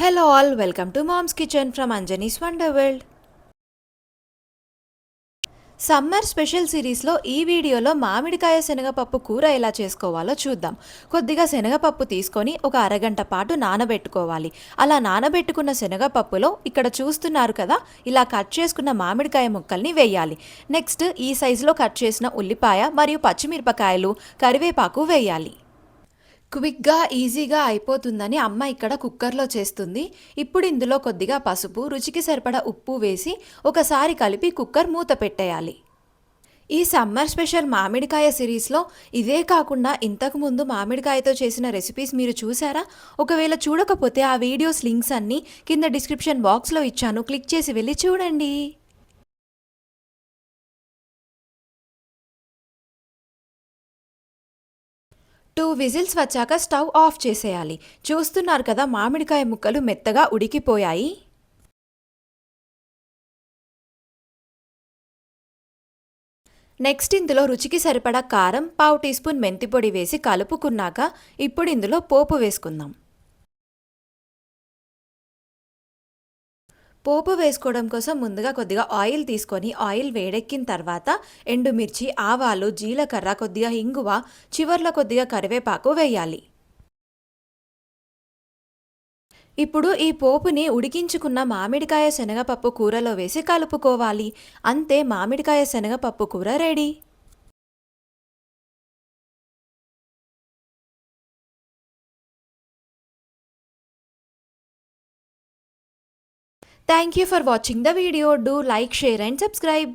Hello all, welcome to Mom's Kitchen from Anjani's Wonder World. Summer special సిరీస్లో ఈ వీడియోలో మామిడికాయ శనగపప్పు కూర ఎలా చేసుకోవాలో చూద్దాం. కొద్దిగా శనగపప్పు తీసుకొని ఒక అరగంట పాటు నానబెట్టుకోవాలి. అలా నానబెట్టుకున్న శనగపప్పులో ఇక్కడ చూస్తున్నారు కదా, ఇలా కట్ చేసుకున్న మామిడికాయ ముక్కల్ని వేయాలి. నెక్స్ట్ ఈ సైజులో కట్ చేసిన ఉల్లిపాయ మరియు పచ్చిమిరపకాయలు, కరివేపాకు వేయాలి. క్విక్గా ఈజీగా అయిపోతుందని అమ్మ ఇక్కడ కుక్కర్లో చేస్తుంది. ఇప్పుడు ఇందులో కొద్దిగా పసుపు, రుచికి సరిపడా ఉప్పు వేసి ఒకసారి కలిపి కుక్కర్ మూత పెట్టేయాలి. ఈ సమ్మర్ స్పెషల్ మామిడికాయ సిరీస్లో ఇదే కాకుండా ఇంతకుముందు మామిడికాయతో చేసిన రెసిపీస్ మీరు చూసారా? ఒకవేళ చూడకపోతే ఆ వీడియోస్ లింక్స్ అన్నీ కింద డిస్క్రిప్షన్ బాక్స్లో ఇచ్చాను, క్లిక్ చేసి వెళ్ళి చూడండి. 2 విజిల్స్ వచ్చాక స్టవ్ ఆఫ్ చేసేయాలి. చూస్తున్నారు కదా, మామిడికాయ ముక్కలు మెత్తగా ఉడికిపోయాయి. నెక్స్ట్ ఇందులో రుచికి సరిపడా కారం, పావు టీ స్పూన్ మెంతిపొడి వేసి కలుపుకున్నాక ఇప్పుడు ఇందులో పోపు వేసుకుందాం. పోపు వేసుకోవడం కోసం ముందుగా కొద్దిగా ఆయిల్ తీసుకొని ఆయిల్ వేడెక్కిన తర్వాత ఎండుమిర్చి, ఆవాలు, జీలకర్ర, కొద్దిగా ఇంగువ, చివర్లో కొద్దిగా కరివేపాకు వేయాలి. ఇప్పుడు ఈ పోపుని ఉడికించుకున్న మామిడికాయ శనగపప్పు కూరలో వేసి కలుపుకోవాలి. అంతే, మామిడికాయ శనగపప్పు కూర ready. Thank you for watching the video. Do like, share and subscribe.